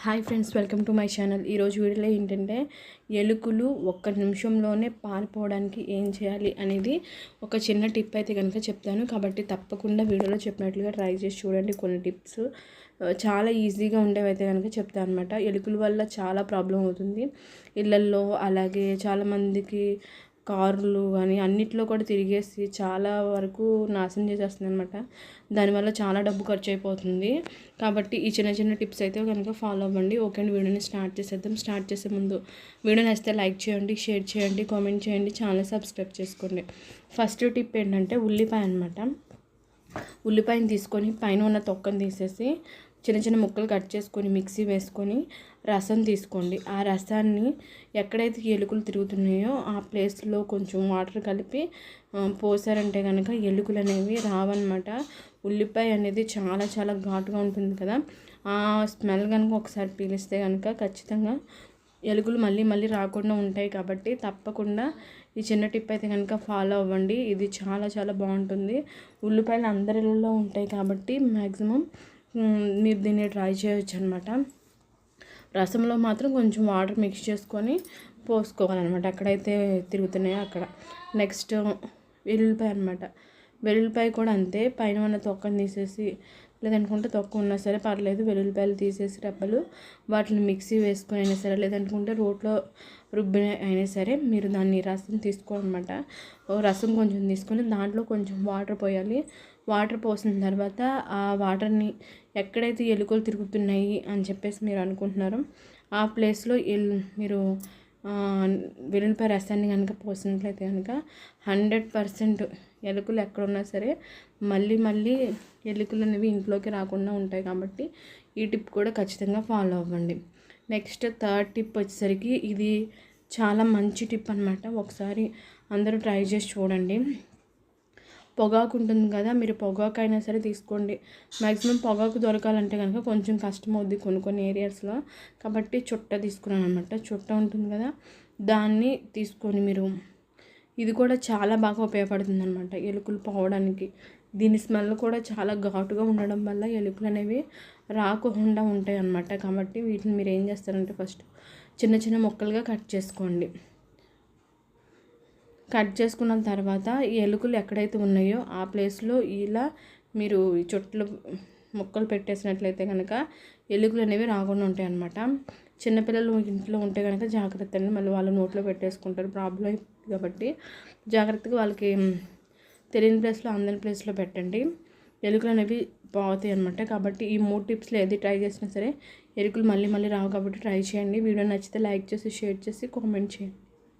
Hi friends, welcome to my channel. ఈరోజు వీడియోలో ఏంటంటే ఎలుకలు ఒక్క నిమిషంలోనే పారిపోవడానికి ఏం చేయాలి అనేది ఒక చిన్న టిప్ అయితే కనుక చెప్తాను. కాబట్టి తప్పకుండా వీడియోలో చెప్పినట్లుగా ట్రై చేసి చూడండి. కొన్ని టిప్స్ చాలా ఈజీగా ఉండేవైతే కనుక చెప్తాను అనమాట. ఎలుకల వల్ల చాలా ప్రాబ్లం అవుతుంది ఇళ్ళల్లో, అలాగే చాలామందికి కార్లు కానీ అన్నిట్లో కూడా తిరిగేసి చాలా వరకు నాశనం చేసేస్తుంది అనమాట. దానివల్ల చాలా డబ్బు ఖర్చు అయిపోతుంది. కాబట్టి ఈ చిన్న చిన్న టిప్స్ అయితే కనుక ఫాలో అవ్వండి. ఓకే అండి, వీడియోని స్టార్ట్ చేసేద్దాం. స్టార్ట్ చేసే ముందు వీడియోని వస్తే లైక్ చేయండి, షేర్ చేయండి, కామెంట్ చేయండి, ఛానల్ సబ్స్క్రైబ్ చేసుకోండి. ఫస్ట్ టిప్ ఏంటంటే ఉల్లిపాయ అనమాట. ఉల్లిపాయను తీసుకొని పైన ఉన్న తొక్కను తీసేసి చిన్న చిన్న ముక్కలు కట్ చేసుకొని మిక్సీ వేసుకొని రసం తీసుకోండి. ఆ రసాన్ని ఎక్కడైతే ఎలుకలు తిరుగుతున్నాయో ఆ ప్లేస్లో కొంచెం వాటర్ కలిపి పోసారంటే కనుక ఎలుకలు అనేవి రావన్నమాట. ఉల్లిపాయ అనేది చాలా చాలా ఘాటుగా ఉంటుంది కదా, ఆ స్మెల్ కనుక ఒకసారి పీలిస్తే కనుక ఖచ్చితంగా ఎలుకలు మళ్ళీ మళ్ళీ రాకుండా ఉంటాయి. కాబట్టి తప్పకుండా ఈ చిన్న టిప్ అయితే కనుక ఫాలో అవ్వండి. ఇది చాలా చాలా బాగుంటుంది. ఉల్లిపాయలు అందరిలో ఉంటాయి కాబట్టి మ్యాక్సిమం మీరు దీన్ని ట్రై చేయొచ్చు అనమాట. రసంలో మాత్రం కొంచెం వాటర్ మిక్స్ చేసుకొని పోసుకోవాలన్నమాట ఎక్కడైతే తిరుగుతున్నాయో అక్కడ. నెక్స్ట్ వెల్లుల్లిపాయ అనమాట. వెల్లుల్లిపాయ కూడా అంతే, పైన ఉన్న తొక్కను తీసేసి, లేదనుకుంటే తొక్క ఉన్నా సరే పర్లేదు, వెల్లుల్లిపాయలు తీసేసి రెబ్బలు వాటిని మిక్సీ వేసుకొని అయినా సరే, లేదనుకుంటే రోట్లో రుబ్బిన అయినా సరే మీరు దాన్ని రసం తీసుకోవాలన్నమాట. రసం కొంచెం తీసుకొని దాంట్లో కొంచెం వాటర్ పోయాలి. వాటర్ పోసిన తర్వాత ఆ వాటర్ని ఎక్కడైతే ఎలుకలు తిరుగుతున్నాయి అని చెప్పేసి మీరు అనుకుంటున్నారో ఆ ప్లేస్లో మీరు వెల్లుల్లిపాయ రసాన్ని కనుక పోసినట్లయితే కనుక 100% ఎలుకలు ఎక్కడున్నా సరే మళ్ళీ మళ్ళీ ఎలుకలు అనేవి ఇంట్లోకి రాకుండా ఉంటాయి. కాబట్టి ఈ టిప్ కూడా ఖచ్చితంగా ఫాలో అవ్వండి. నెక్స్ట్ థర్డ్ టిప్ వచ్చేసరికి ఇది చాలా మంచి టిప్ అనమాట. ఒకసారి అందరూ ట్రై చేసి చూడండి. పొగాకు ఉంటుంది కదా, మీరు పొగాకు అయినా సరే తీసుకోండి. మ్యాక్సిమం పొగాకు దొరకాలంటే కనుక కొంచెం కష్టం అవుద్ది కొన్ని ఏరియాస్లో. కాబట్టి చుట్ట తీసుకున్నాను అనమాట. చుట్ట ఉంటుంది కదా, దాన్ని తీసుకొని మీరు, ఇది కూడా చాలా బాగా ఉపయోగపడుతుంది అనమాట ఎలుకలు పోవడానికి. దీని స్మెల్ కూడా చాలా ఘాటుగా ఉండడం వల్ల ఎలుకలు అనేవి రాకుండా ఉంటాయి అన్నమాట. కాబట్టి వీటిని మీరు ఏం చేస్తారంటే ఫస్ట్ చిన్న చిన్న ముక్కలుగా కట్ చేసుకోండి. కట్ చేసుకున్న తర్వాత ఈ ఎలుకలు ఎక్కడైతే ఉన్నాయో ఆ ప్లేస్లో ఇలా మీరు ఈ చుట్టలు ముక్కలు పెట్టేసినట్లయితే కనుక ఎలుకలు అనేవి రాకుండా ఉంటాయి అన్నమాట. చిన్నపిల్లలు ఇంట్లో ఉంటే కనుక జాగ్రత్త అండి, మళ్ళీ వాళ్ళు నోట్లో పెట్టేసుకుంటారు, ప్రాబ్లం. కాబట్టి జాగ్రత్తగా వాళ్ళకి తెలియని ప్లేస్లో అందని ప్లేస్లో పెట్టండి. ఎలుకలు అనేవి పోతాయి అన్నమాట. కాబట్టి ఈ 3 టిప్స్లో ఏది ట్రై చేసినా సరే ఎలుకలు మళ్ళీ మళ్ళీ రావు. కాబట్టి ట్రై చేయండి. వీడియో నచ్చితే లైక్ చేసి, షేర్ చేసి, కామెంట్ చేయండి.